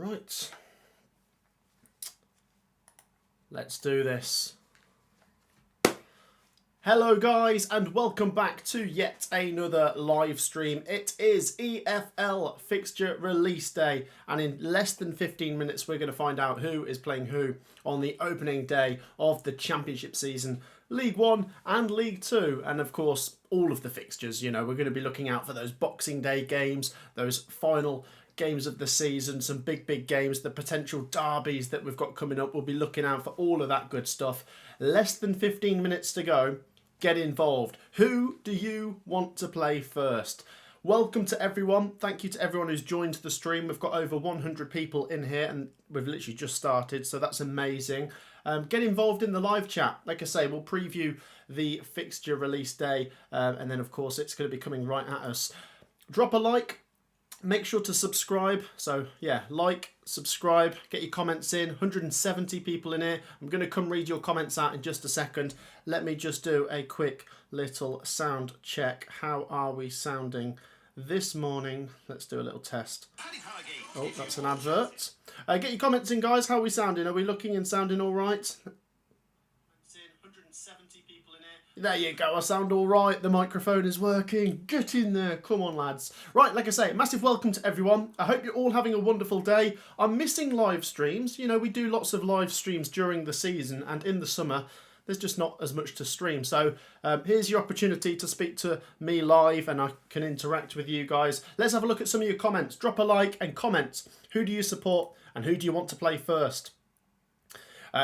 Right. Let's do this. Hello guys and welcome back to yet another live stream. It is EFL Fixture Release Day and in less than 15 minutes we're going to find out who is playing who on the opening day of the Championship season. League 1 and League 2 and of course all of the fixtures. You know, we're going to be looking out for those Boxing Day games, those final games of the season, some big games, the potential derbies that we've got coming up. We'll be looking out for all of that good stuff. Less than 15 minutes to go. Get involved. Who do you want to play first? Welcome to everyone. Thank you to everyone who's joined the stream. We've got over 100 people in here and we've literally just started, so that's amazing. Get involved in the live chat. Like I say, we'll preview the fixture release day and then of course it's going to be coming right at us. Drop a like. Make sure to subscribe. So yeah, like, subscribe, get your comments in. 170 people in here. I'm going to come read your comments out in just a second. Let me just do a quick little sound check. How are we sounding this morning? Let's do a little test. Oh, that's an advert. Get your comments in, guys. How are we sounding? Are we looking and sounding all right? 170 people in here. There you go. I sound all right. The microphone is working. Get in there. Come on, lads. Right, like I say, massive welcome to everyone. I hope you're all having a wonderful day. I'm missing live streams. You know, we do lots of live streams during the season and in the summer. There's just not as much to stream. So here's your opportunity to speak to me live and I can interact with you guys. Let's have a look at some of your comments. Drop a like and comment. Who do you support and who do you want to play first?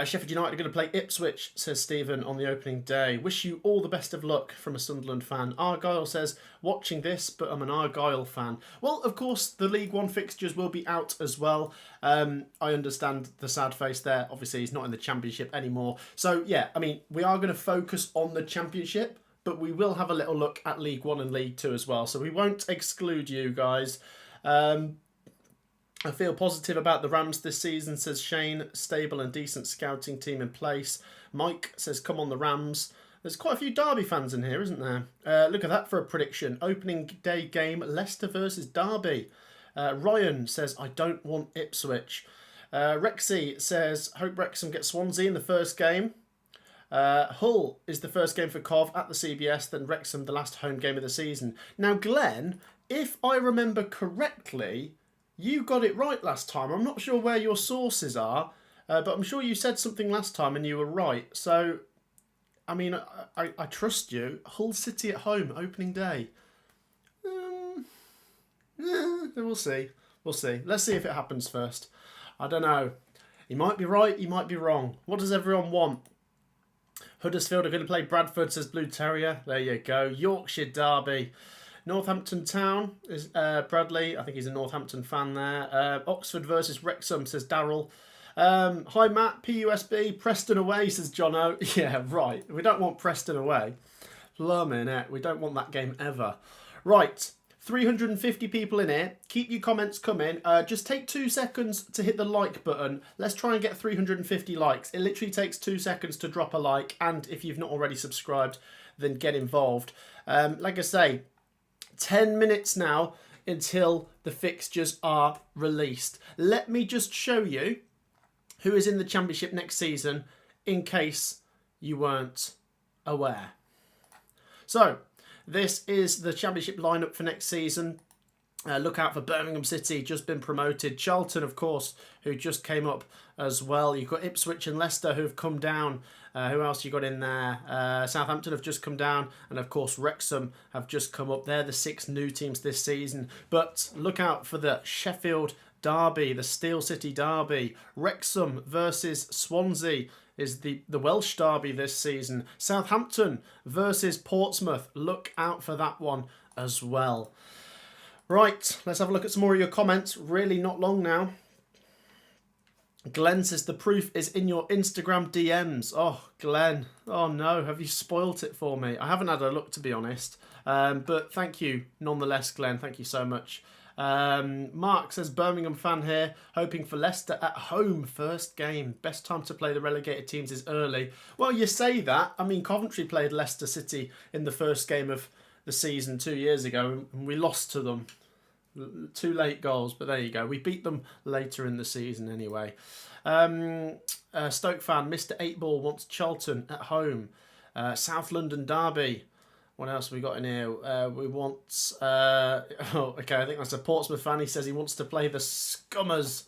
Sheffield United are going to play Ipswich, says Stephen, on the opening day. Wish you all the best of luck from a Sunderland fan. Argyle says, watching this, but I'm an Argyle fan. Well, of course, the League 1 fixtures will be out as well. I understand the sad face there. Obviously, he's not in the Championship anymore. So, yeah, I mean, we are going to focus on the Championship, but we will have a little look at League 1 and League 2 as well. So we won't exclude you guys. I feel positive about the Rams this season, says Shane. Stable and decent scouting team in place. Mike says, come on the Rams. There's quite a few Derby fans in here, isn't there? Look at that for a prediction. Opening day game, Leicester versus Derby. Ryan says, I don't want Ipswich. Rexy says, hope Wrexham get Swansea in the first game. Hull is the first game for Cov at the CBS, then Wrexham the last home game of the season. Now, Glenn, if I remember correctly, you got it right last time. I'm not sure where your sources are, but I'm sure you said something last time and you were right. So, I mean, I trust you. Hull City at home, opening day. We'll see. We'll see. Let's see if it happens first. I don't know. You might be right, you might be wrong. What does everyone want? Huddersfield are going to play Bradford, says Blue Terrier. There you go. Yorkshire Derby. Northampton Town is Bradley. I think he's a Northampton fan there. Oxford versus Wrexham, says Darryl. Hi Matt, PUSB. Preston away, says Jono. Yeah, right. We don't want Preston away. Blimey, we don't want that game ever. Right, 350 people in here. Keep your comments coming. Just take 2 seconds to hit the like button. Let's try and get 350 likes. It literally takes 2 seconds to drop a like. And if you've not already subscribed, then get involved. Like I say, 10 minutes now until the fixtures are released. Let me just show you who is in the Championship next season in case you weren't aware. So, this is the Championship lineup for next season. Look out for Birmingham City, just been promoted. Charlton, of course, who just came up as well. You've got Ipswich and Leicester who have come down. Who else you got in there? Southampton have just come down. And, of course, Wrexham have just come up. They're the 6 new teams this season. But look out for the Sheffield Derby, the Steel City Derby. Wrexham versus Swansea is the Welsh Derby this season. Southampton versus Portsmouth. Look out for that one as well. Right, let's have a look at some more of your comments. Really not long now. Glenn says the proof is in your Instagram DMs. Oh, Glenn. Oh, no. Have you spoilt it for me? I haven't had a look, to be honest. But thank you nonetheless, Glenn. Thank you so much. Mark says Birmingham fan here. Hoping for Leicester at home. First game. Best time to play the relegated teams is early. Well, you say that. I mean, Coventry played Leicester City in the first game of the season 2 years ago and we lost to them. 2 late goals, but there you go. We beat them later in the season anyway. Stoke fan, Mr. 8-Ball wants Charlton at home. South London derby. What else have we got in here? We want... okay, I think that's a Portsmouth fan. He says he wants to play the Scummers.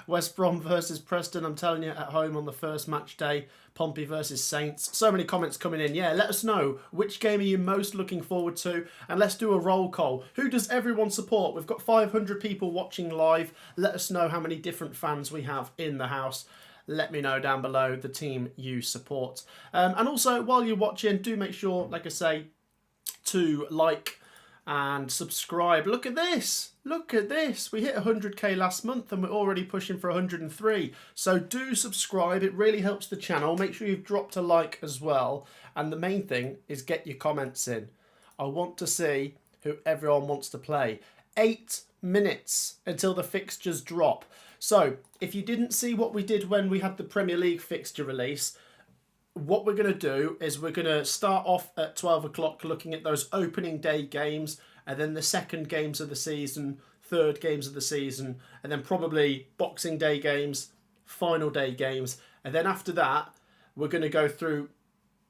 West Brom versus Preston, I'm telling you, at home on the first match day. Pompey versus Saints. So many comments coming in. Yeah, let us know which game are you most looking forward to, and let's do a roll call. Who does everyone support? We've got 500 people watching live. Let us know how many different fans we have in the house. Let me know down below the team you support. And also, while you're watching, do make sure, like I say, to like and subscribe. Look at this. Look at this. We hit 100k last month and we're already pushing for 103. So do subscribe. It really helps the channel. Make sure you've dropped a like as well. And the main thing is get your comments in. I want to see who everyone wants to play. 8 minutes until the fixtures drop. So if you didn't see what we did when we had the Premier League fixture release, what we're going to do is we're going to start off at 12 o'clock looking at those opening day games, and then the second games of the season, third games of the season, and then probably Boxing Day games, final day games. And then after that, we're going to go through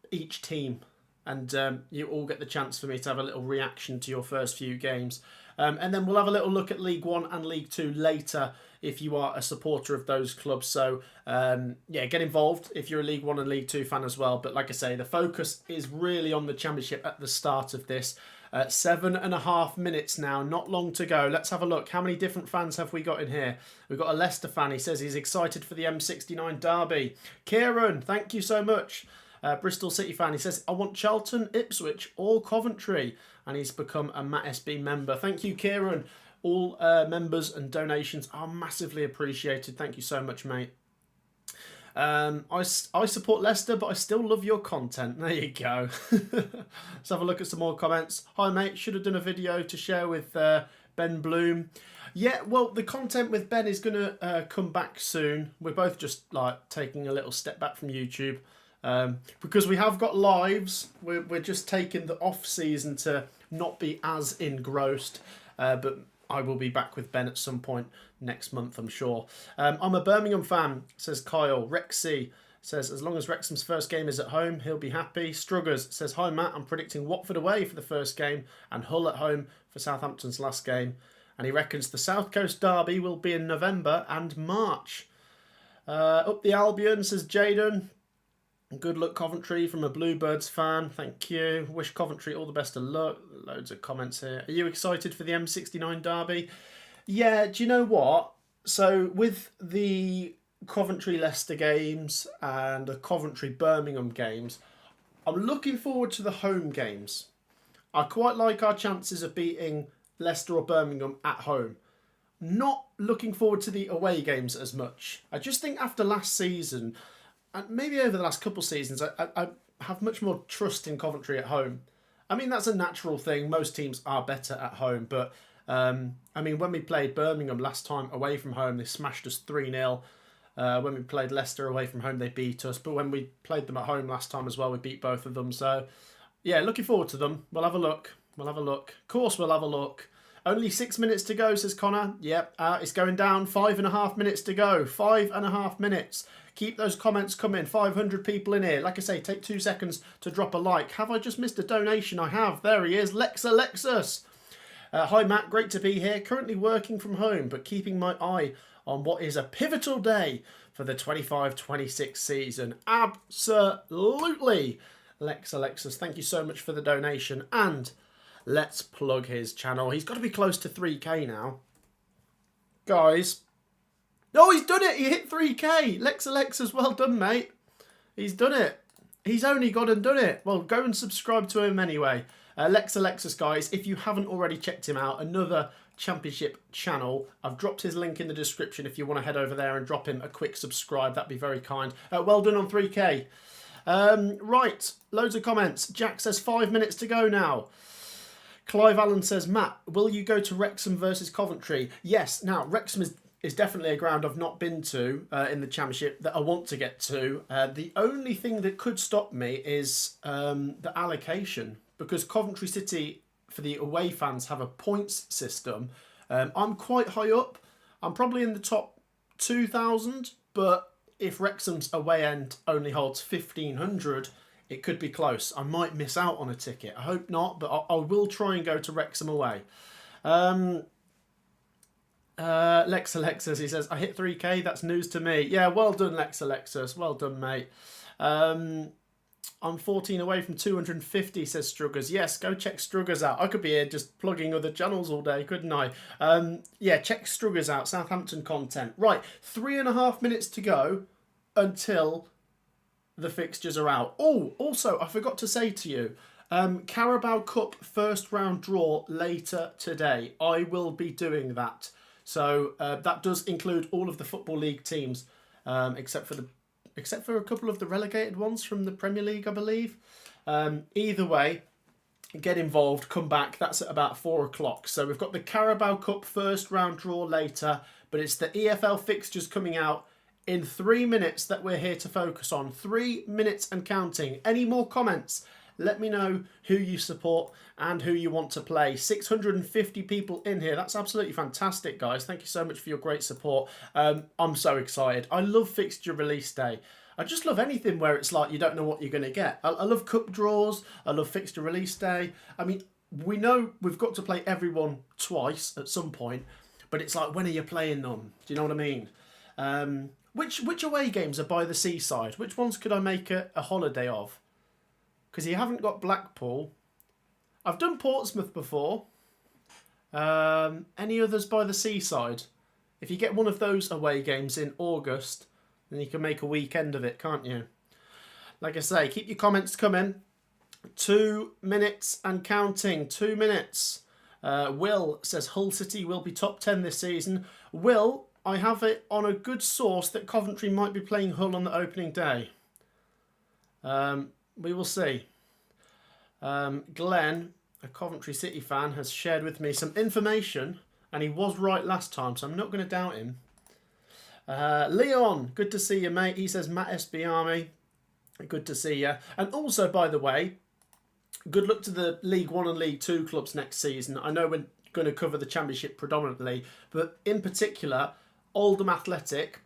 each team, and you all get the chance for me to have a little reaction to your first few games. And then we'll have a little look at League One and League Two later if you are a supporter of those clubs. So, yeah, get involved if you're a League One and League Two fan as well. But like I say, the focus is really on the Championship at the start of this. 7.5 minutes now, not long to go. Let's have a look. How many different fans have we got in here? We've got a Leicester fan. He says he's excited for the M69 derby. Kieran, thank you so much. Bristol City fan, he says, I want Charlton, Ipswich or Coventry. And he's become a Matt SB member. Thank you, Kieran. All members and donations are massively appreciated. Thank you so much, mate. I support Leicester, but I still love your content. There you go. Let's have a look at some more comments. Hi, mate. Should have done a video to share with Ben Bloom. Yeah, well, the content with Ben is going to come back soon. We're both just like taking a little step back from YouTube. Because we have got lives, we're just taking the off season to not be as engrossed, but I will be back with Ben at some point next month, I'm sure. I'm a Birmingham fan, says Kyle. Rexy says, as long as Wrexham's first game is at home, he'll be happy. Struggers says, hi Matt, I'm predicting Watford away for the first game and Hull at home for Southampton's last game. And he reckons the South Coast derby will be in November and March. Up the Albion, says Jaden. Good luck, Coventry, from a Bluebirds fan. Thank you. Wish Coventry all the best of luck. Loads of comments here. Are you excited for the M69 derby? Yeah, do you know what? So with the Coventry-Leicester games and the Coventry-Birmingham games, I'm looking forward to the home games. I quite like our chances of beating Leicester or Birmingham at home. Not looking forward to the away games as much. I just think after last season, and maybe over the last couple of seasons, I have much more trust in Coventry at home. I mean, that's a natural thing. Most teams are better at home. But, I mean, when we played Birmingham last time away from home, they smashed us 3-0. When we played Leicester away from home, they beat us. But when we played them at home last time as well, we beat both of them. So, yeah, looking forward to them. We'll have a look. We'll have a look. Of course, we'll have a look. Only 6 minutes to go, says Connor. Yep, it's going down. 5.5 minutes to go. 5.5 minutes. Keep those comments coming. 500 people in here. Like I say, take 2 seconds to drop a like. Have I just missed a donation? I have. There he is. Lexus. Hi, Matt. Great to be here. Currently working from home, but keeping my eye on what is a pivotal day for the 25-26 season. Absolutely. Alexis, thank you so much for the donation. And let's plug his channel. He's got to be close to 3k now. Guys. Oh, he's done it. He hit 3k. Alexis, well done, mate. He's done it. He's only gone and done it. Well, go and subscribe to him anyway. Alexis, guys, if you haven't already checked him out, another Championship channel. I've dropped his link in the description if you want to head over there and drop him a quick subscribe. That'd be very kind. Well done on 3k. Right, loads of comments. Jack says 5 minutes to go now. Clive Allen says, Matt, will you go to Wrexham versus Coventry? Yes. Now, Wrexham is definitely a ground I've not been to in the Championship that I want to get to. The only thing that could stop me is the allocation, because Coventry City for the away fans have a points system. I'm quite high up. I'm probably in the top 2,000, but if Wrexham's away end only holds 1,500, it could be close. I might miss out on a ticket. I hope not, but I will try and go to Wrexham away. Lex Alexis, he says, I hit 3k, that's news to me. Yeah, well done, Lex Alexis. Well done, mate. I'm 14 away from 250, says Struggers. Yes, go check Struggers out. I could be here just plugging other channels all day, couldn't I? Yeah, check Struggers out, Southampton content. Right, 3.5 minutes to go until the fixtures are out. Oh, also, I forgot to say to you, Carabao Cup first round draw later today. I will be doing that. So that does include all of the Football League teams, except for a couple of the relegated ones from the Premier League, I believe. Either way, get involved, come back. That's at about 4 o'clock. So we've got the Carabao Cup first round draw later, but it's the EFL fixtures coming out in 3 minutes that we're here to focus on. 3 minutes and counting. Any more comments? Let me know who you support and who you want to play. 650 people in here. That's absolutely fantastic, guys. Thank you so much for your great support. I'm so excited. I love fixture release day. I just love anything where it's like you don't know what you're going to get. I love cup draws. I love fixture release day. I mean, we know we've got to play everyone twice at some point, but it's like, when are you playing them? Do you know what I mean? Which away games are by the seaside? Which ones could I make a holiday of? Because you haven't got Blackpool. I've done Portsmouth before. Any others by the seaside? If you get one of those away games in August, then you can make a weekend of it, can't you? Like I say, keep your comments coming. 2 minutes and counting. 2 minutes. Will says Hull City will be top 10 this season. Will, I have it on a good source that Coventry might be playing Hull on the opening day. We will see. Glenn, a Coventry City fan, has shared with me some information, and he was right last time, so I'm not going to doubt him. Leon, good to see you, mate. He says, Matt SB Army, good to see you. And also, by the way, good luck to the League 1 and League 2 clubs next season. I know we're going to cover the Championship predominantly, but in particular, Oldham Athletic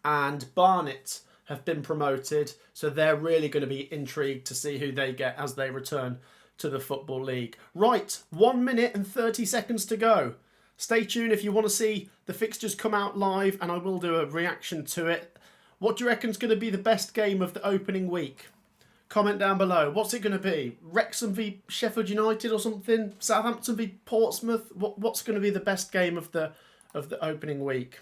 and Barnet have been promoted, so they're really going to be intrigued to see who they get as they return to the Football League. Right, 1 minute and 30 seconds to go. Stay tuned if you want to see the fixtures come out live, and I will do a reaction to it. What do you reckon is going to be the best game of the opening week? Comment down below. What's it going to be? Wrexham v Sheffield United or something? Southampton v Portsmouth? What's going to be the best game of the opening week?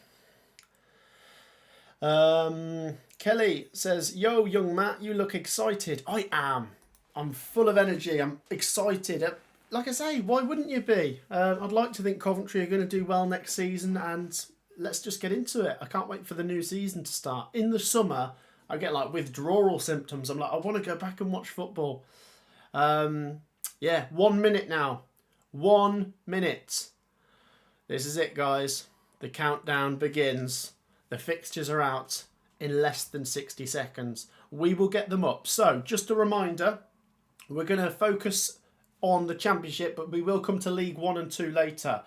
Kelly says, yo, young Matt, you look excited. I am. I'm full of energy. I'm excited. Like I say, why wouldn't you be? I'd like to think Coventry are going to do well next season, and let's just get into it. I can't wait for the new season to start. In the summer, I get like withdrawal symptoms. I'm like, I want to go back and watch football. Yeah, 1 minute now. 1 minute. This is it, guys. The countdown begins. The fixtures are out in less than 60 seconds. We will get them up. So, just a reminder, we're going to focus on the Championship, but we will come to League 1 and 2 later.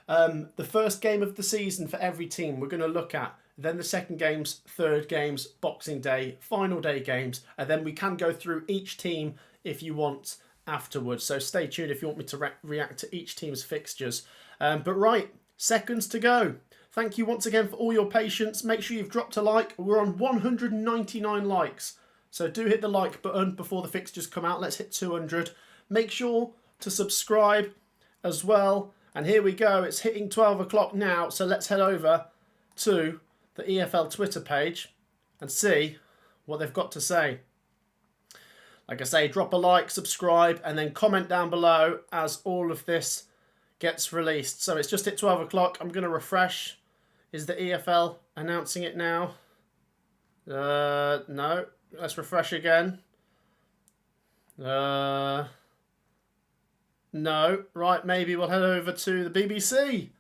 The first game of the season for every team we're going to look at. Then the second games, third games, Boxing Day, final day games. And then we can go through each team if you want afterwards. So stay tuned if you want me to react to each team's fixtures. But right, seconds to go. Thank you once again for all your patience. Make sure you've dropped a like. We're on 199 likes. So do hit the like button before the fixtures come out. Let's hit 200. Make sure to subscribe as well. And here we go. It's hitting 12 o'clock now. So let's head over to the EFL Twitter page and see what they've got to say. Like I say, drop a like, subscribe, and then comment down below as all of this gets released. So it's just hit 12 o'clock. I'm going to refresh. Is the EFL announcing it now? No. Let's refresh again. No. Right, maybe we'll head over to the BBC.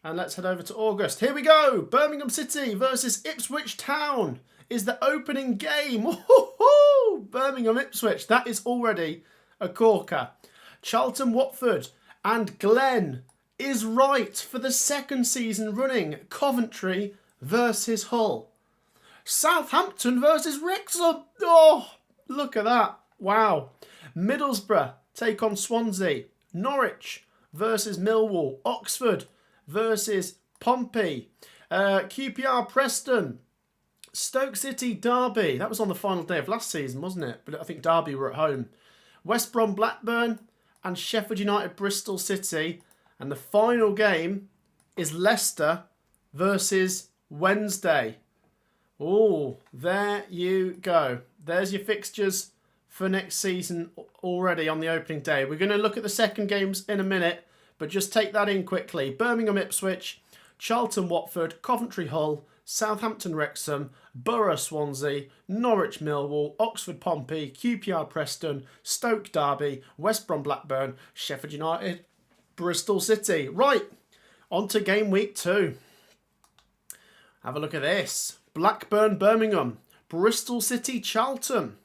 And let's head over to August. Here we go. Birmingham City versus Ipswich Town is the opening game. Woo-hoo-hoo! Birmingham Ipswich. That is already a corker. Charlton, Watford. And Glenn is right for the second season running. Coventry versus Hull. Southampton versus Wrexham. Oh, look at that. Wow. Middlesbrough take on Swansea. Norwich versus Millwall. Oxford versus Pompey. QPR Preston. Stoke City Derby. That was on the final day of last season, wasn't it? But I think Derby were at home. West Brom Blackburn. And Sheffield United Bristol City. And the final game is Leicester versus Wednesday. Oh, there you go. There's your fixtures for next season already on the opening day. We're going to look at the second games in a minute, but just take that in quickly. Birmingham Ipswich, Charlton Watford, Coventry Hull, Southampton Wrexham, Borough Swansea, Norwich Millwall, Oxford Pompey, QPR Preston, Stoke Derby, West Brom Blackburn, Sheffield United Bristol City. Right, on to game week 2. Have a look at this. Blackburn Birmingham, Bristol City Charlton,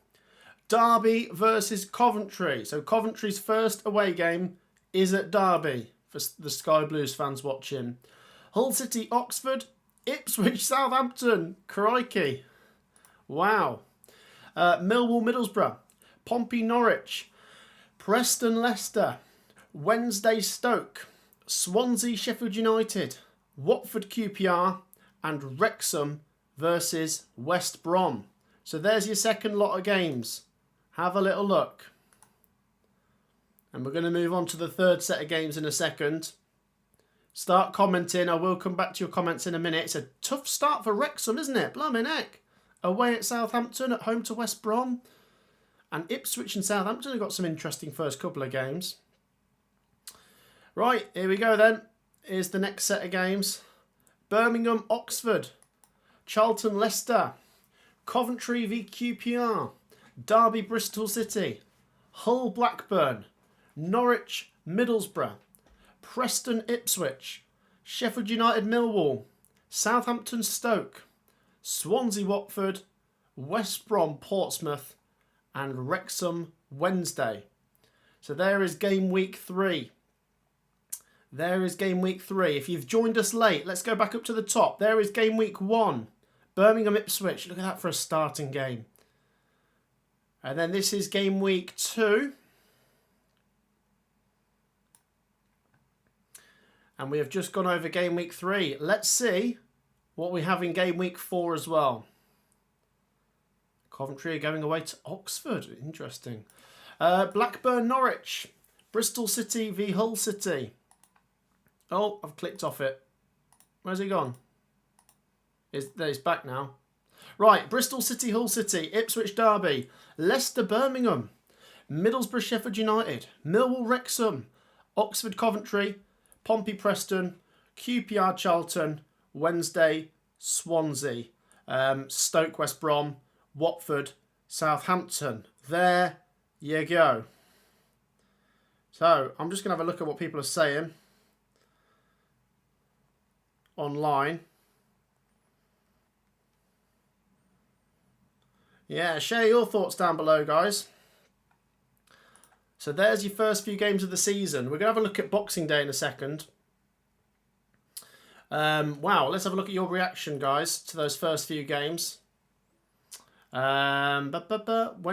Derby versus Coventry. So Coventry's first away game is at Derby for the Sky Blues fans watching. Hull City Oxford, Ipswich Southampton. Crikey. Wow. Millwall Middlesbrough, Pompey Norwich, Preston Leicester, Wednesday Stoke, Swansea Sheffield United, Watford QPR, and Wrexham versus West Brom. So there's your second lot of games. Have a little look. And we're going to move on to the third set of games in a second. Start commenting. I will come back to your comments in a minute. It's a tough start for Wrexham, isn't it? Blimey heck. Away at Southampton, at home to West Brom. And Ipswich and Southampton have got some interesting first couple of games. Right, here we go then. Here's the next set of games. Birmingham Oxford. Charlton Leicester. Coventry v QPR. Derby Bristol City. Hull Blackburn. Norwich Middlesbrough. Preston Ipswich. Sheffield United Millwall. Southampton Stoke. Swansea Watford. West Brom Portsmouth. And Wrexham Wednesday. So there is game week 3. There is game week 3. If you've joined us late, let's go back up to the top. There is game week 1. Birmingham Ipswich. Look at that for a starting game. And then this is game week 2. And we have just gone over game week 3. Let's see what we have in game week 4 as well. Coventry are going away to Oxford. Interesting. Blackburn Norwich. Bristol City v Hull City. Oh, I've clicked off it. Where's he gone? He's back now. Right, Bristol City, Hull City, Ipswich Derby, Leicester Birmingham, Middlesbrough Sheffield United, Millwall Wrexham, Oxford Coventry, Pompey Preston, QPR Charlton, Wednesday Swansea, Stoke West Brom, Watford Southampton. There you go. So I'm just going to have a look at what people are saying online. Yeah, share your thoughts down below, guys. So there's your first few games of the season. We're going to have a look at Boxing Day in a second. Wow, let's have a look at your reaction, guys, to those first few games. When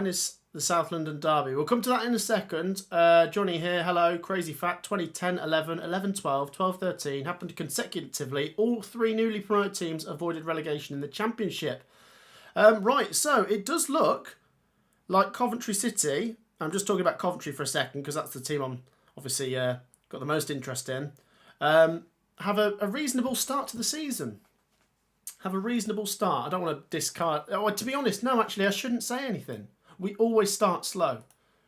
is the South London Derby? We'll come to that in a second. Johnny here, hello. Crazy fact, 2010, 11, 11, 12, 12, 13 happened consecutively. All 3 newly promoted teams avoided relegation in the Championship. Right, so it does look like Coventry City. I'm just talking about Coventry for a second because that's the team I'm obviously got the most interest in. Have a reasonable start to the season. Have a reasonable start. I don't want to discard... Oh, to be honest, no, actually, I shouldn't say anything. We always start slow.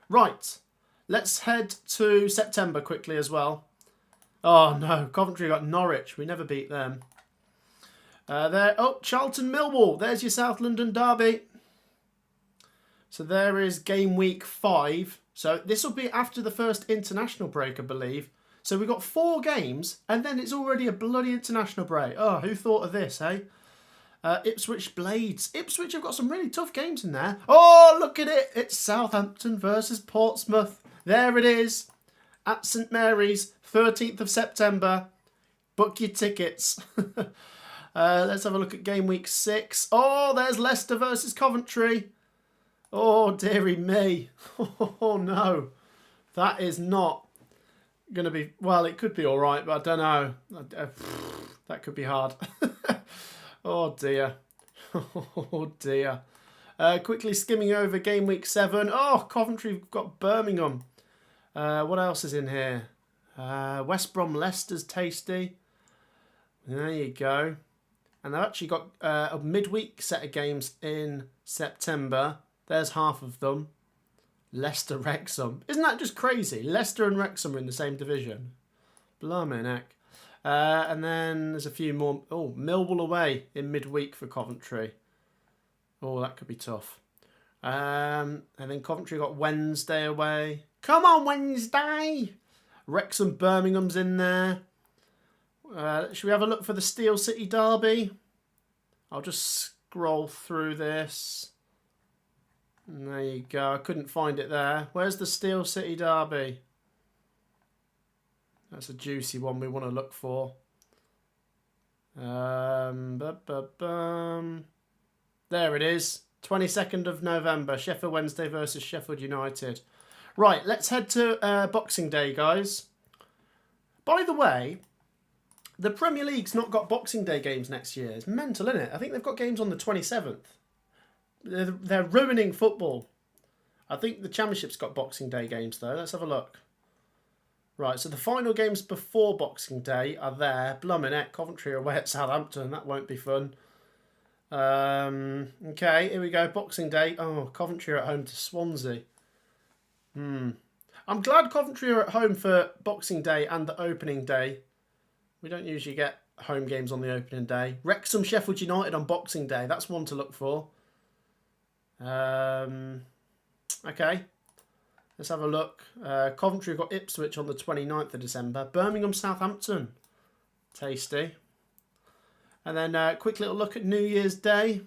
Right, let's head to September quickly as well. Oh, no, Coventry got Norwich. We never beat them. Charlton Millwall. There's your South London Derby. So there is game week 5. So this will be after the first international break, I believe. So we've got 4 games, and then it's already a bloody international break. Oh, who thought of this, eh? Ipswich Blades. Ipswich have got some really tough games in there. Oh, look at it. It's Southampton versus Portsmouth. There it is. at St Mary's, 13th of September. Book your tickets. Let's have a look at game week 6. Oh, there's Leicester versus Coventry. Oh, dearie me. Oh, no. That is not going to be... Well, it could be all right, but I don't know. That could be hard. Oh, dear. Oh, dear. Quickly skimming over game week 7. Oh, Coventry have got Birmingham. What else is in here? West Brom Leicester's tasty. There you go. And they've actually got a midweek set of games in September. There's half of them. Leicester Wrexham. Isn't that just crazy? Leicester and Wrexham are in the same division. Blimey neck. And then there's a few more. Oh, Millwall away in midweek for Coventry. Oh, that could be tough. And then Coventry got Wednesday away. Come on, Wednesday! Wrexham Birmingham's in there. Should we have a look for the Steel City derby? I'll just scroll through this. And there you go. I couldn't find it there. Where's the Steel City derby? That's a juicy one we want to look for. There it is. 22nd of November. Sheffield Wednesday versus Sheffield United. Right, let's head to Boxing Day, guys. By the way, the Premier League's not got Boxing Day games next year. It's mental, isn't it? I think they've got games on the 27th. They're ruining football. I think the Championship's got Boxing Day games, though. Let's have a look. Right, so the final games before Boxing Day are there. Bluminette, Coventry are away at Southampton. That won't be fun. Okay, here we go. Boxing Day. Oh, Coventry are at home to Swansea. I'm glad Coventry are at home for Boxing Day and the opening day. We don't usually get home games on the opening day. Wrexham, Sheffield United on Boxing Day. That's one to look for. Okay. Let's have a look. Coventry have got Ipswich on the 29th of December. Birmingham, Southampton. Tasty. And then quick little look at New Year's Day.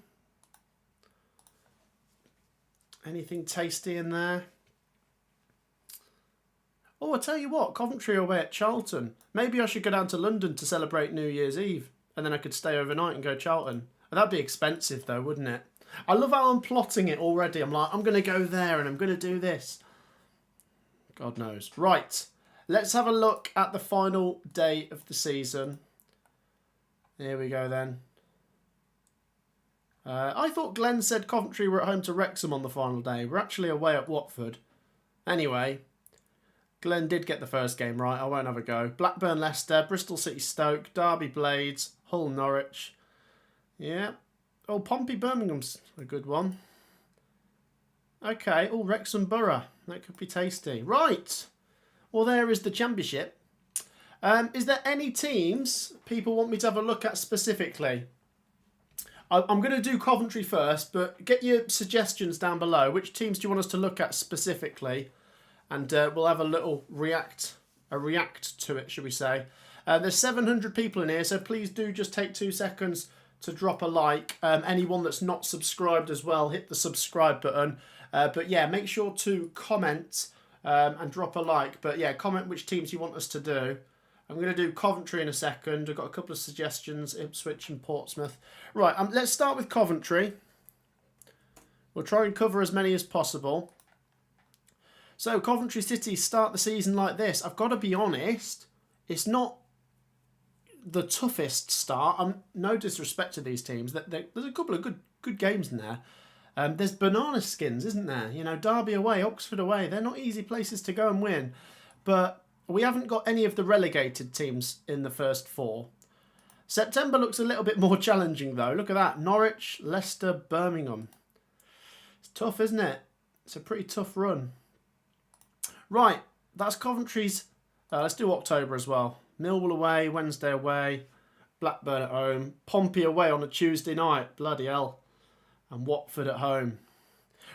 Anything tasty in there? Oh, I tell you what, Coventry are away at Charlton. Maybe I should go down to London to celebrate New Year's Eve. And then I could stay overnight and go Charlton. That'd be expensive though, wouldn't it? I love how I'm plotting it already. I'm like, I'm going to go there and I'm going to do this. God knows. Right, let's have a look at the final day of the season. Here we go then. I thought Glenn said Coventry were at home to Wrexham on the final day. We're actually away at Watford. Anyway, Glenn did get the first game right. I won't have a go. Blackburn, Leicester, Bristol City, Stoke, Derby, Blades, Hull, Norwich. Yeah. Oh, Pompey, Birmingham's a good one. Okay. Oh, Wrexham, Borough. That could be tasty. Right. Well, there is the Championship. Is there any teams people want me to have a look at specifically? I'm going to do Coventry first, but get your suggestions down below. Which teams do you want us to look at specifically? And we'll have a little react to it, should we say. There's 700 people in here, so please do just take 2 seconds to drop a like. Anyone that's not subscribed as well, hit the subscribe button. But yeah, make sure to comment and drop a like. But yeah, comment which teams you want us to do. I'm going to do Coventry in a second. I've got a couple of suggestions, Ipswich and Portsmouth. Right, let's start with Coventry. We'll try and cover as many as possible. So, Coventry City start the season like this. I've got to be honest, it's not the toughest start. No disrespect to these teams. There's a couple of good games in there. There's banana skins, isn't there? You know, Derby away, Oxford away. They're not easy places to go and win. But we haven't got any of the relegated teams in the first 4. September looks a little bit more challenging, though. Look at that. Norwich, Leicester, Birmingham. It's tough, isn't it? It's a pretty tough run. Right, that's Coventry's. Let's do October as well. Millwall away, Wednesday away, Blackburn at home, Pompey away on a Tuesday night. Bloody hell. And Watford at home.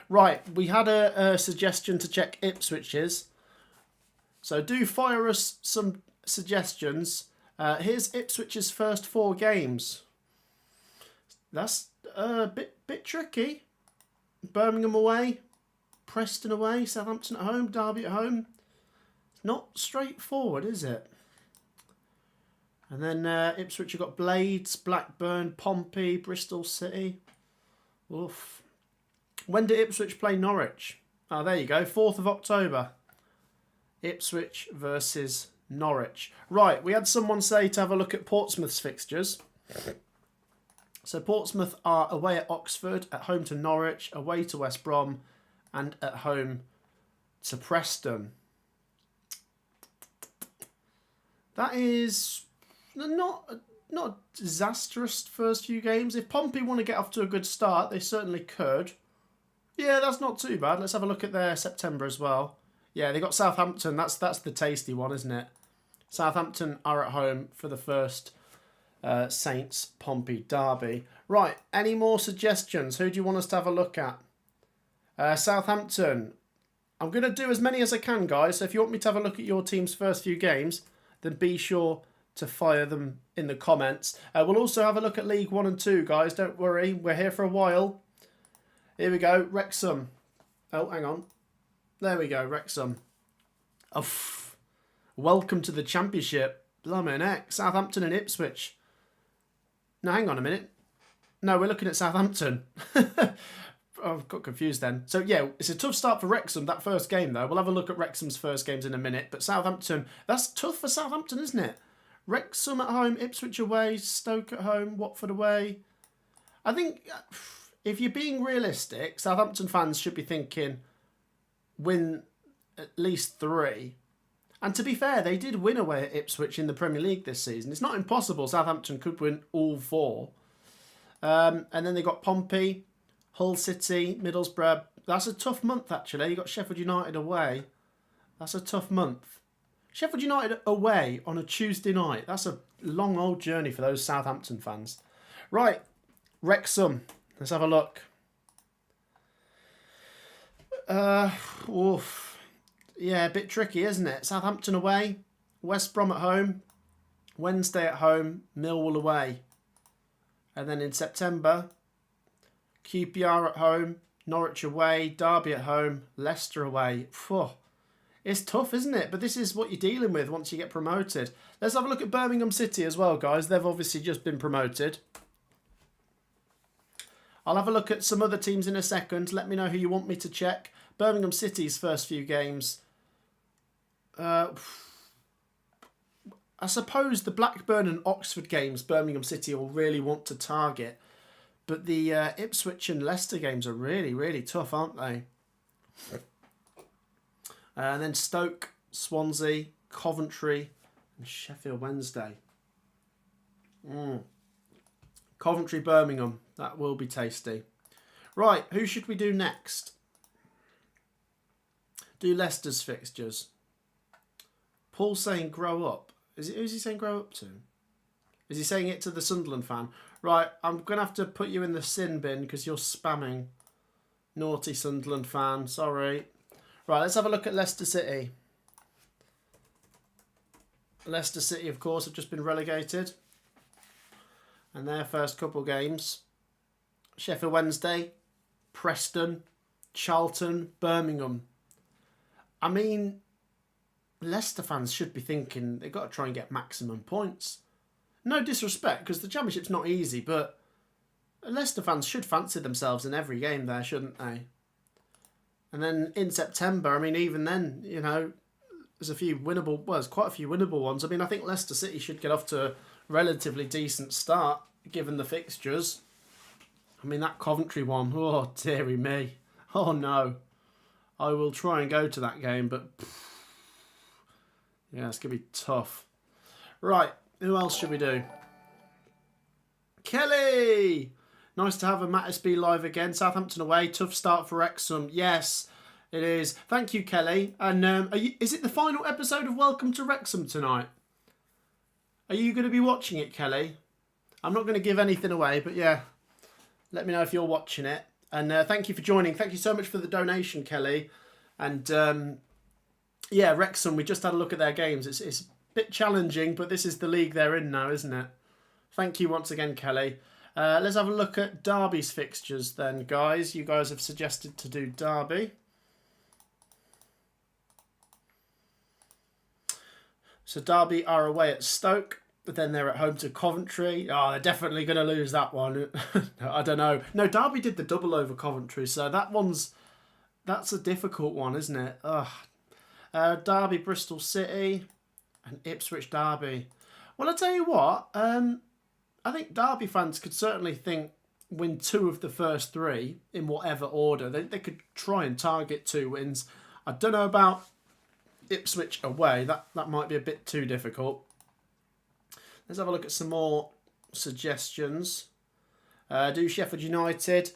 Right, we had a suggestion to check Ipswich's. So do fire us some suggestions. Here's Ipswich's first 4 games. That's a bit tricky. Birmingham away, Preston away, Southampton at home, Derby at home. Not straightforward, is it? And then Ipswich have got Blades, Blackburn, Pompey, Bristol City. Oof. When did Ipswich play Norwich? Oh, there you go. 4th of October. Ipswich versus Norwich. Right, we had someone say to have a look at Portsmouth's fixtures. So Portsmouth are away at Oxford, at home to Norwich, away to West Brom, and at home to Preston. That is not a disastrous first few games. If Pompey want to get off to a good start, they certainly could. Yeah, that's not too bad. Let's have a look at their September as well. Yeah, they got Southampton. That's the tasty one, isn't it? Southampton are at home for the first Saints-Pompey derby. Right, any more suggestions? Who do you want us to have a look at? Southampton. I'm going to do as many as I can, guys. So if you want me to have a look at your team's first few games, then be sure to fire them in the comments. We'll also have a look at League 1 and 2, guys. Don't worry. We're here for a while. Here we go. Wrexham. Oh, hang on. There we go. Wrexham. Oh, welcome to the Championship. Blimey heck. Southampton and Ipswich. No, hang on a minute. No, we're looking at Southampton. I've got confused then. So, yeah, it's a tough start for Wrexham, that first game, though. We'll have a look at Wrexham's first games in a minute. But Southampton, that's tough for Southampton, isn't it? Wrexham at home, Ipswich away, Stoke at home, Watford away. I think if you're being realistic, Southampton fans should be thinking win at least 3. And to be fair, they did win away at Ipswich in the Premier League this season. It's not impossible Southampton could win all 4. And then they got Pompey, Hull City, Middlesbrough. That's a tough month, actually. You got Sheffield United away. That's a tough month. Sheffield United away on a Tuesday night. That's a long old journey for those Southampton fans. Right, Wrexham. Let's have a look. Oof. Yeah, a bit tricky, isn't it? Southampton away, West Brom at home, Wednesday at home, Millwall away. And then in September, QPR at home, Norwich away, Derby at home, Leicester away. Phew. It's tough, isn't it? But this is what you're dealing with once you get promoted. Let's have a look at Birmingham City as well, guys. They've obviously just been promoted. I'll have a look at some other teams in a second. Let me know who you want me to check. Birmingham City's first few games. I suppose the Blackburn and Oxford games Birmingham City will really want to target. But the Ipswich and Leicester games are really, really tough, aren't they? And then Stoke, Swansea, Coventry, and Sheffield Wednesday. Coventry, Birmingham. That will be tasty. Right, who should we do next? Do Leicester's fixtures. Paul's saying grow up. Who's he saying grow up to? Is he saying it to the Sunderland fan? Right, I'm going to have to put you in the sin bin because you're spamming. Naughty Sunderland fan, sorry. Right, let's have a look at Leicester City. Leicester City, of course, have just been relegated. And their first couple games. Sheffield Wednesday, Preston, Charlton, Birmingham. I mean, Leicester fans should be thinking they've got to try and get maximum points. No disrespect, because the Championship's not easy, but Leicester fans should fancy themselves in every game there, shouldn't they? And then in September, I mean, even then, you know, there's a few winnable, well, there's quite a few winnable ones. I mean, I think Leicester City should get off to a relatively decent start, given the fixtures. I mean, that Coventry one, oh, dearie me. Oh, no. I will try and go to that game, but yeah, it's going to be tough. Right, who else should we do? Kelly! Nice to have a Mattisby live again. Southampton away. Tough start for Wrexham. Yes, it is. Thank you, Kelly. And is it the final episode of Welcome to Wrexham tonight? Are you going to be watching it, Kelly? I'm not going to give anything away, but yeah, let me know if you're watching it. And thank you for joining. Thank you so much for the donation, Kelly. And yeah, Wrexham, we just had a look at their games. It's a bit challenging, but this is the league they're in now, isn't it? Thank you once again, Kelly. Let's have a look at Derby's fixtures then, guys. You guys have suggested to do Derby. So Derby are away at Stoke, but then they're at home to Coventry. Oh, they're definitely going to lose that one. I don't know. No, Derby did the double over Coventry, so that's a difficult one, isn't it? Ugh. Derby, Bristol City, and Ipswich Derby. Well, I tell you what. I think Derby fans could certainly win 2 of the first 3 in whatever order. They could try and target 2 wins. I don't know about Ipswich away. That might be a bit too difficult. Let's have a look at some more suggestions. Do Sheffield United.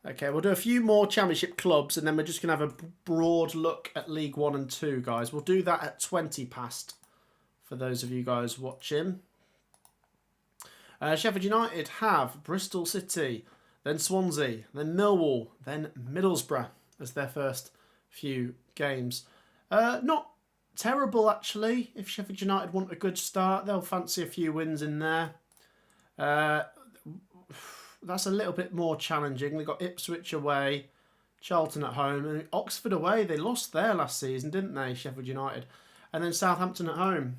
Okay, we'll do a few more Championship clubs and then we're just going to have a broad look at League 1 and 2, guys. We'll do that at 20 past for those of you guys watching. Sheffield United have Bristol City, then Swansea, then Millwall, then Middlesbrough as their first few games. Not terrible, actually. If Sheffield United want a good start, they'll fancy a few wins in there. That's a little bit more challenging. They've got Ipswich away, Charlton at home, and Oxford away. They lost there last season, didn't they, Sheffield United? And then Southampton at home.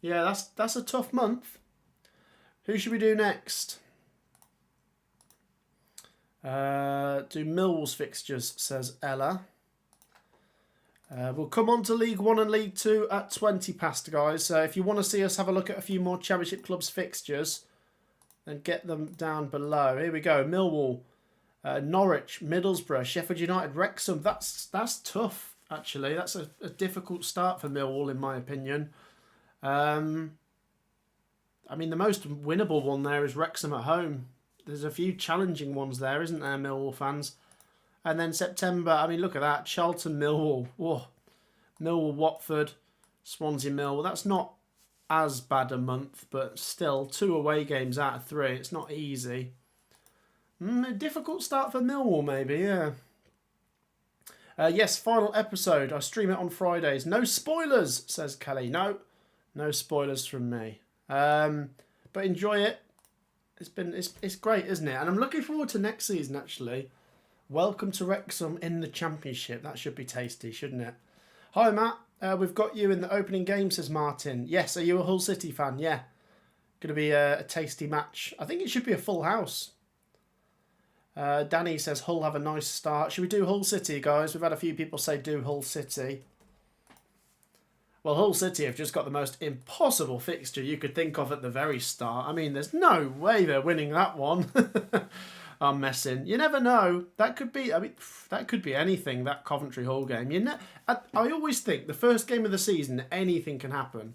Yeah, that's a tough month. Who should we do next? Do Millwall's fixtures, says Ella. We'll come on to League 1 and League 2 at 20 past, guys. So if you want to see us have a look at a few more Championship clubs' fixtures, then get them down below. Here we go. Millwall, Norwich, Middlesbrough, Sheffield United, Wrexham. That's tough, actually. That's a difficult start for Millwall, in my opinion. I mean, the most winnable one there is Wrexham at home. There's a few challenging ones there, isn't there, Millwall fans? And then September, I mean, look at that. Charlton, Millwall. Whoa. Millwall, Watford, Swansea, Millwall. That's not as bad a month, but still, 2 away games out of 3. It's not easy. A difficult start for Millwall, maybe, yeah. Yes, final episode. I stream it on Fridays. No spoilers, says Kelly. No spoilers from me. But enjoy it. It's great, isn't it? And I'm looking forward to next season, actually. Welcome to Wrexham in the Championship. That should be tasty, shouldn't it? Hi, Matt. We've got you in the opening game, says Martin. Yes, are you a Hull City fan? Yeah. Going to be a tasty match. I think it should be a full house. Danny says Hull have a nice start. Should we do Hull City, guys? We've had a few people say do Hull City. Well, Hull City have just got the most impossible fixture you could think of at the very start. I mean, there's no way they're winning that one. I'm messing. You never know. That could be. I mean, that could be anything. That Coventry Hull game. I always think the first game of the season, anything can happen.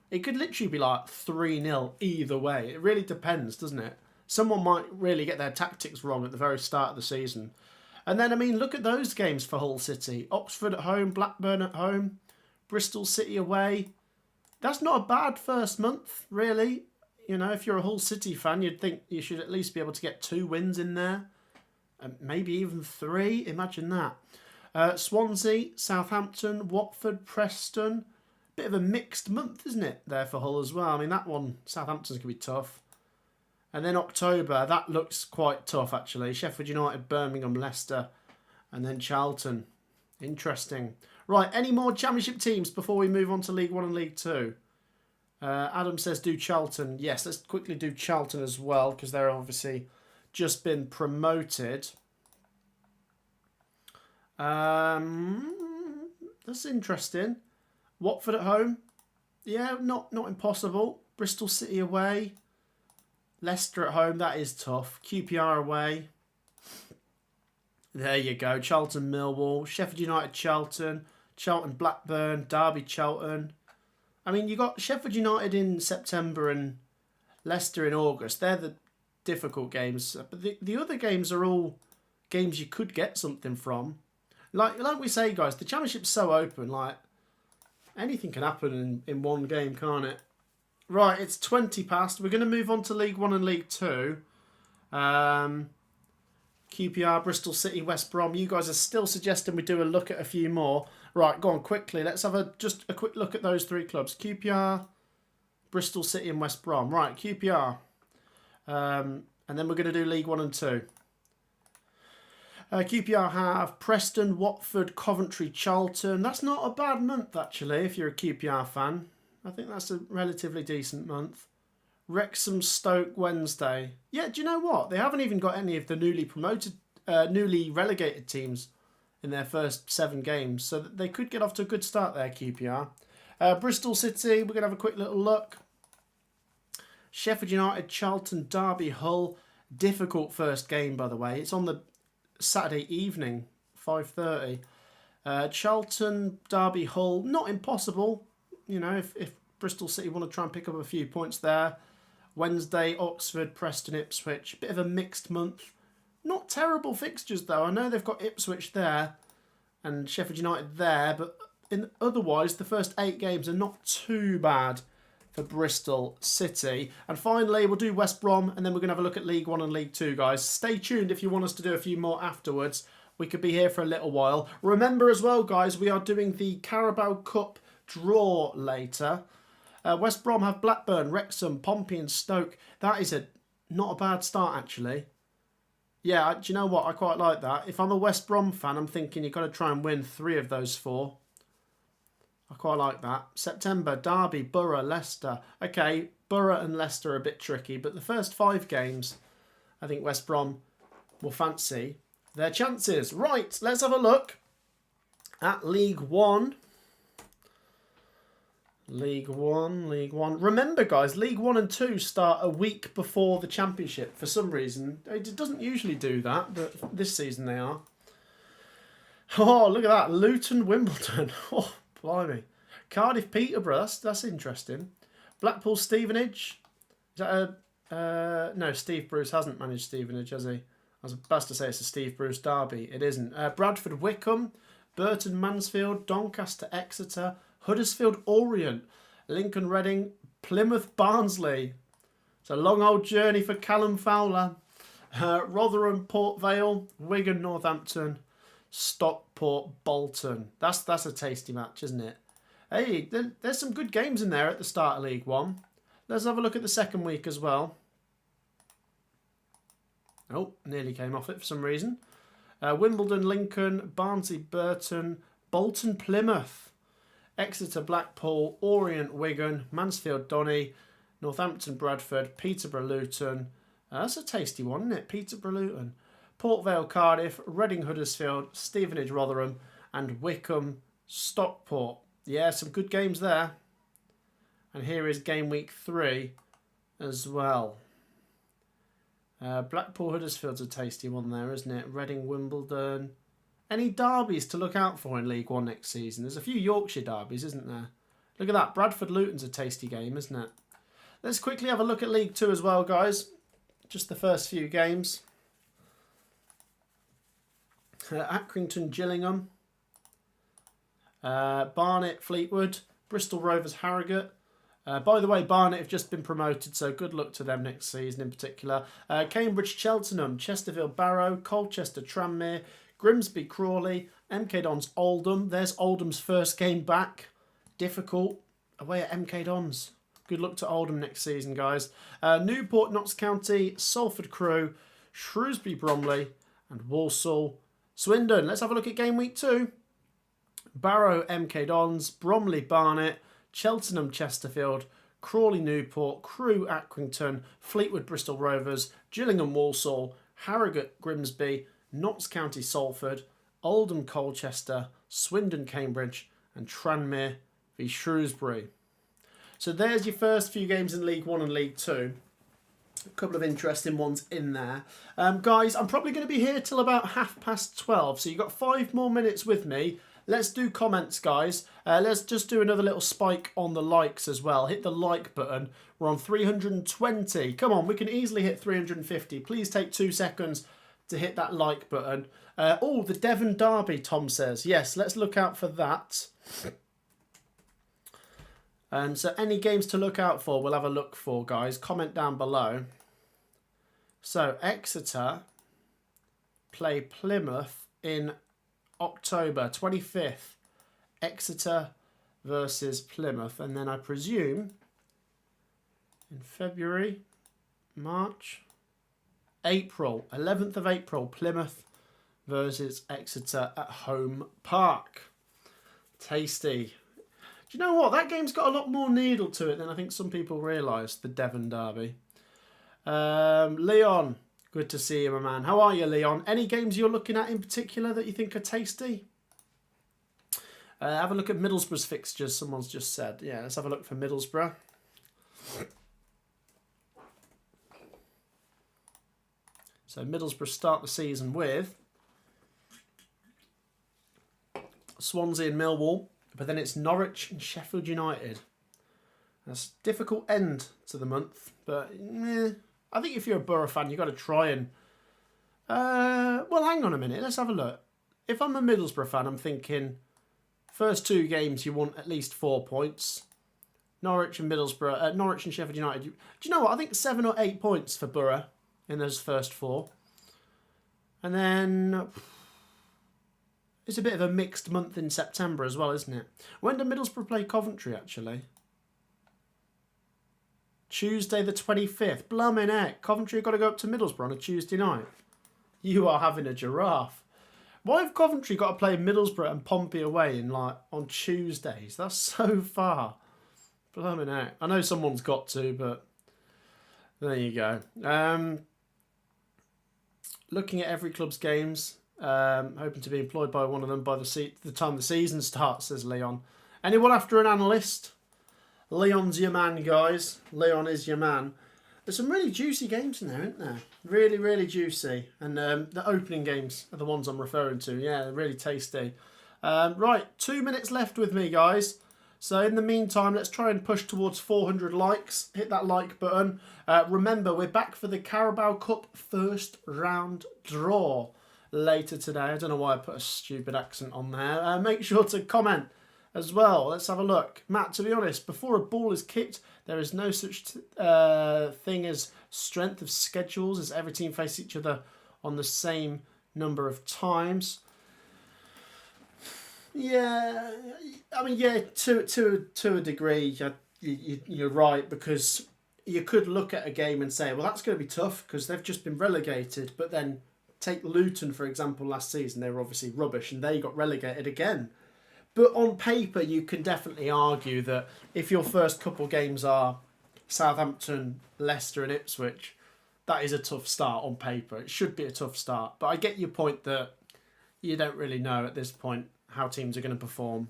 It could literally be like 3-0 either way. It really depends, doesn't it? Someone might really get their tactics wrong at the very start of the season. And then, I mean, look at those games for Hull City. Oxford at home, Blackburn at home, Bristol City away. That's not a bad first month, really. You know, if you're a Hull City fan, you'd think you should at least be able to get 2 wins in there. And maybe even 3. Imagine that. Swansea, Southampton, Watford, Preston. Bit of a mixed month, isn't it, there for Hull as well? I mean, that one, Southampton's going to be tough. And then October, that looks quite tough, actually. Sheffield United, Birmingham, Leicester, and then Charlton. Interesting. Right, any more Championship teams before we move on to League 1 and League 2? Adam says do Charlton. Yes, let's quickly do Charlton as well, because they're obviously just been promoted. That's interesting. Watford at home. Yeah, not impossible. Bristol City away. Leicester at home. That is tough. QPR away. There you go. Charlton, Millwall. Sheffield United, Charlton. Charlton, Blackburn. Derby, Charlton. I mean, you got Sheffield United in September and Leicester in August. They're the difficult games. But the other games are all games you could get something from. Like we say, guys, the Championship's so open. Like, anything can happen in one game, can't it? Right, it's 20 past. We're going to move on to League 1 and League 2. QPR, Bristol City, West Brom. You guys are still suggesting we do a look at a few more. Right, go on quickly. Let's have just a quick look at those 3 clubs. QPR, Bristol City and West Brom. Right, QPR. And then we're going to do League 1 and 2. QPR have Preston, Watford, Coventry, Charlton. That's not a bad month, actually, if you're a QPR fan. I think that's a relatively decent month. Wrexham, Stoke, Wednesday. Yeah, do you know what? They haven't even got any of the newly relegated teams in their first 7 games. So they could get off to a good start there, QPR. Bristol City, we're going to have a quick little look. Sheffield United, Charlton, Derby, Hull. Difficult first game, by the way. It's on the Saturday evening, 5:30. Charlton, Derby, Hull. Not impossible. You know, if Bristol City want to try and pick up a few points there. Wednesday, Oxford, Preston, Ipswich. Bit of a mixed month. Not terrible fixtures, though. I know they've got Ipswich there and Sheffield United there, but otherwise, the first 8 games are not too bad for Bristol City. And finally, we'll do West Brom, and then we're going to have a look at League 1 and League 2, guys. Stay tuned if you want us to do a few more afterwards. We could be here for a little while. Remember as well, guys, we are doing the Carabao Cup draw later. West Brom have Blackburn, Wrexham, Pompey and Stoke. That is not a bad start, actually. Yeah, do you know what? I quite like that. If I'm a West Brom fan, I'm thinking you've got to try and win 3 of those 4. I quite like that. September, Derby, Borough, Leicester. Okay, Borough and Leicester are a bit tricky, but the first 5 games, I think West Brom will fancy their chances. Right, let's have a look at League 1. League 1. Remember, guys, League 1 and 2 start a week before the Championship for some reason. It doesn't usually do that, but this season they are. Oh, look at that. Luton, Wimbledon. Oh, blimey. Cardiff, Peterborough. That's interesting. Blackpool, Stevenage. Is that no, Steve Bruce hasn't managed Stevenage, has he? I was about to say it's a Steve Bruce derby. It isn't. Bradford, Wickham. Burton, Mansfield. Doncaster, Exeter. Huddersfield, Orient, Lincoln, Reading, Plymouth, Barnsley. It's a long old journey for Callum Fowler. Rotherham, Port Vale, Wigan, Northampton, Stockport, Bolton. That's a tasty match, isn't it? Hey, there's some good games in there at the start of League 1. Let's have a look at the second week as well. Oh, nearly came off it for some reason. Wimbledon, Lincoln, Barnsley, Burton, Bolton, Plymouth. Exeter, Blackpool, Orient, Wigan, Mansfield, Donny, Northampton, Bradford, Peterborough, Luton. That's a tasty one, isn't it? Peterborough, Luton. Port Vale, Cardiff, Reading, Huddersfield, Stevenage, Rotherham, and Wickham, Stockport. Yeah, some good games there. And here is game week 3 as well. Blackpool, Huddersfield's a tasty one there, isn't it? Reading, Wimbledon. Any derbies to look out for in League 1 next season? There's a few Yorkshire derbies, isn't there? Look at that. Bradford-Luton's a tasty game, isn't it? Let's quickly have a look at League 2 as well, guys. Just the first few games. Accrington-Gillingham. Barnet, Fleetwood. Bristol Rovers, Harrogate. By the way, Barnet have just been promoted, so good luck to them next season in particular. Cambridge, Cheltenham. Chesterfield, Barrow. Colchester, Tranmere. Grimsby, Crawley, MK Dons, Oldham. There's Oldham's first game back. Difficult. Away at MK Dons. Good luck to Oldham next season, guys. Newport, Notts County, Salford Crew, Shrewsbury, Bromley, and Walsall, Swindon. Let's have a look at game week 2. Barrow, MK Dons, Bromley, Barnet, Cheltenham, Chesterfield, Crawley, Newport, Crewe, Accrington, Fleetwood, Bristol Rovers, Gillingham, Walsall, Harrogate, Grimsby, Notts County, Salford, Oldham, Colchester, Swindon, Cambridge, and Tranmere v Shrewsbury. So there's your first few games in League 1 and League 2. A couple of interesting ones in there. Guys, I'm probably going to be here till about 12:30, so you've got 5 more minutes with me. Let's do comments, guys. Let's just do another little spike on the likes as well. Hit the like button. We're on 320. Come on, we can easily hit 350. Please take 2 seconds to hit that like button. Oh, the Devon Derby, Tom says. Yes, let's look out for that. And so any games to look out for, we'll have a look for, guys. Comment down below. So Exeter play Plymouth in October 25th. Exeter versus Plymouth. And then I presume in February, March, April, 11th of April, Plymouth versus Exeter at Home Park. Tasty. Do you know what? That game's got a lot more needle to it than I think some people realise, the Devon derby. Leon, good to see you, my man. How are you, Leon? Any games you're looking at in particular that you think are tasty? Have a look at Middlesbrough's fixtures, someone's just said. Yeah, let's have a look for Middlesbrough. So Middlesbrough start the season with Swansea and Millwall, but then it's Norwich and Sheffield United. That's a difficult end to the month, but I think if you're a Borough fan, you've got to try and... well, hang on a minute, let's have a look. If I'm a Middlesbrough fan, I'm thinking first 2 games you want at least 4 points. Norwich and Middlesbrough, Norwich and Sheffield United. Do you know what? I think 7 or 8 points for Borough in those first 4. And then it's a bit of a mixed month in September as well, isn't it? When do Middlesbrough play Coventry, actually? Tuesday the 25th. Blimey heck. Coventry have got to go up to Middlesbrough on a Tuesday night. You are having a giraffe. Why have Coventry got to play Middlesbrough and Pompey away on Tuesdays? That's so far. Blimey heck. I know someone's got to, but there you go. Looking at every club's games, hoping to be employed by one of them by the time the season starts, says Leon. Anyone after an analyst? Leon's your man, guys. Leon is your man. There's some really juicy games in there, isn't there? Really, really juicy. And the opening games are the ones I'm referring to. Yeah, they're really tasty. Right, 2 minutes left with me, guys. So in the meantime, let's try and push towards 400 likes. Hit that like button. Remember, we're back for the Carabao Cup first round draw later today. I don't know why I put a stupid accent on there. Make sure to comment as well. Let's have a look. Matt, to be honest, before a ball is kicked, there is no such thing as strength of schedules, as every team face each other on the same number of times. Yeah, I mean, yeah, to a degree, you're right, because you could look at a game and say, well, that's going to be tough because they've just been relegated. But then take Luton, for example, last season, they were obviously rubbish and they got relegated again. But on paper, you can definitely argue that if your first couple games are Southampton, Leicester and Ipswich, that is a tough start on paper. It should be a tough start. But I get your point that you don't really know at this point how teams are going to perform.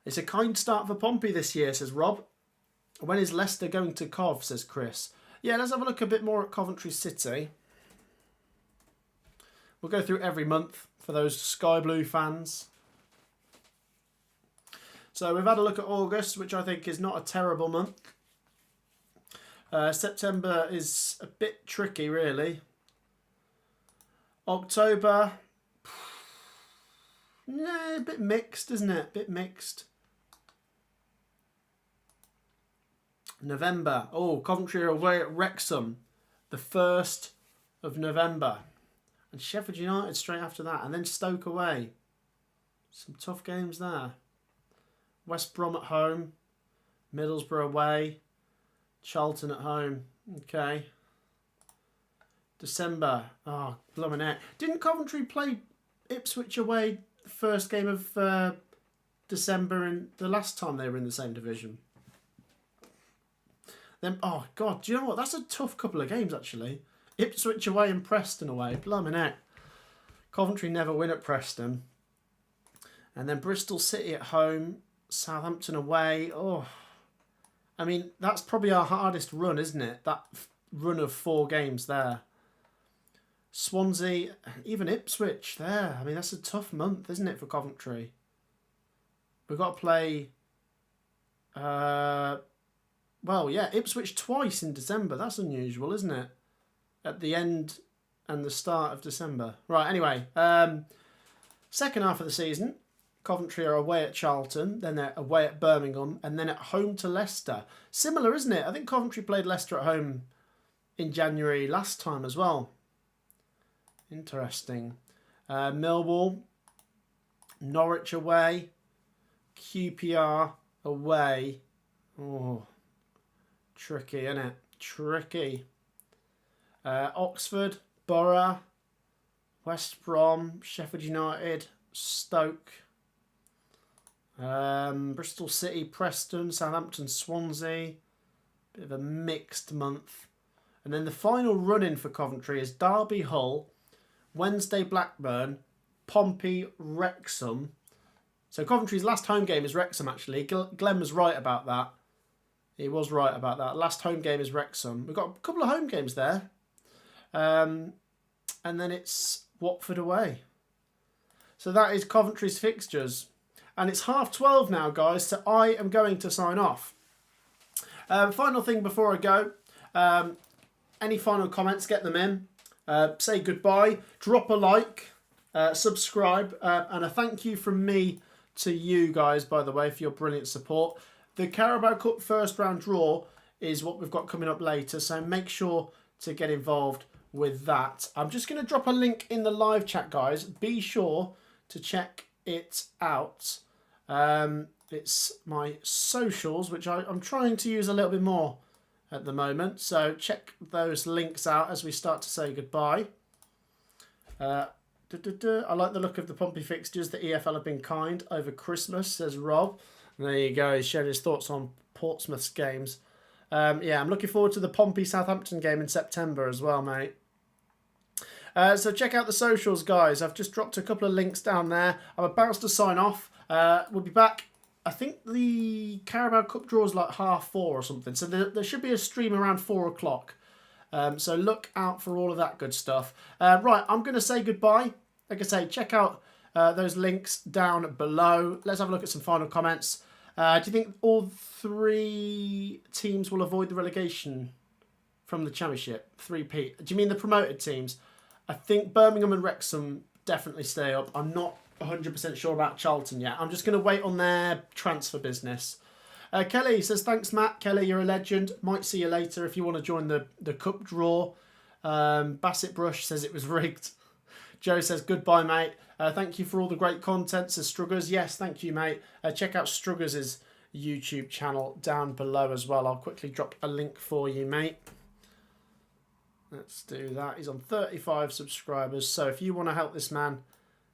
It's a kind start for Pompey this year, says Rob. When is Leicester going to Cov, says Chris. Yeah, let's have a look a bit more at Coventry City. We'll go through every month for those Sky Blue fans. So we've had a look at August, which I think is not a terrible month. September is a bit tricky, really. October, a bit mixed, isn't it? A bit mixed. November. Oh, Coventry are away at Wrexham, the 1st of November. And Sheffield United straight after that. And then Stoke away. Some tough games there. West Brom at home. Middlesbrough away. Charlton at home. Okay. December. Oh, blooming heck. Didn't Coventry play Ipswich away the first game of December and the last time they were in the same division? Then, oh, God, do you know what? That's a tough couple of games, actually. Ipswich away and Preston away. Blooming heck. Coventry never win at Preston. And then Bristol City at home. Southampton away. Oh, I mean, that's probably our hardest run, isn't it? That run of 4 games there. Swansea, even Ipswich there. I mean, that's a tough month, isn't it, for Coventry? We've got to play... well, yeah, Ipswich twice in December. That's unusual, isn't it? At the end and the start of December. Right, anyway. Second half of the season, Coventry are away at Charlton, then they're away at Birmingham, and then at home to Leicester. Similar, isn't it? I think Coventry played Leicester at home in January last time as well. Interesting. Millwall, Norwich away, QPR away. Oh, tricky, isn't it? Tricky. Oxford, Borough, West Brom, Sheffield United, Stoke. Bristol City, Preston, Southampton, Swansea. Bit of a mixed month. And then the final run-in for Coventry is Derby, Hull, Wednesday, Blackburn, Pompey, Wrexham. So Coventry's last home game is Wrexham, actually. Glenn was right about that. He was right about that. Last home game is Wrexham. We've got a couple of home games there. And then it's Watford away. So that is Coventry's fixtures. And it's 12:30 now, guys, so I am going to sign off. Final thing before I go. Any final comments, get them in. Say goodbye. Drop a like. Subscribe. And a thank you from me to you guys, by the way, for your brilliant support. The Carabao Cup first round draw is what we've got coming up later, so make sure to get involved with that. I'm just going to drop a link in the live chat, guys. Be sure to check it out. It's my socials, which I'm trying to use a little bit more at the moment, so check those links out as we start to say goodbye. I like the look of the Pompey fixtures. The EFL have been kind over Christmas, says Rob. And there you go. He's shared his thoughts on Portsmouth's games. Yeah, I'm looking forward to the Pompey Southampton game in September as well, mate. So check out the socials, guys. I've just dropped a couple of links down there. I'm about to sign off. We'll be back. I think the Carabao Cup draw is like 4:30 or something. So there should be a stream around 4 o'clock. So look out for all of that good stuff. Right, I'm going to say goodbye. Like I say, check out those links down below. Let's have a look at some final comments. Do you think all 3 teams will avoid the relegation from the Championship? 3P. Do you mean the promoted teams? I think Birmingham and Wrexham definitely stay up. I'm not 100% sure about Charlton yet. I'm just going to wait on their transfer business. Kelly says, thanks, Matt. Kelly, you're a legend. Might see you later if you want to join the cup draw. Bassett Brush says it was rigged. Joe says, goodbye, mate. Thank you for all the great content, says Struggers. Yes, thank you, mate. Check out Struggers' YouTube channel down below as well. I'll quickly drop a link for you, mate. Let's do that. He's on 35 subscribers. So if you want to help this man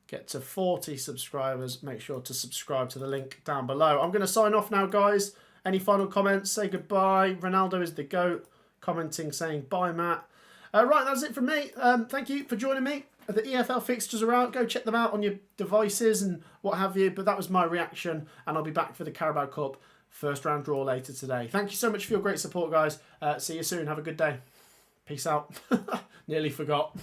get to 40 subscribers, make sure to subscribe to the link down below. I'm going to sign off now, guys. Any final comments? Say goodbye. Ronaldo is the GOAT. Commenting, saying bye, Matt. Right, that's it from me. Thank you for joining me. The EFL fixtures are out. Go check them out on your devices and what have you. But that was my reaction, and I'll be back for the Carabao Cup first round draw later today. Thank you so much for your great support, guys. See you soon. Have a good day. Peace out. Nearly forgot.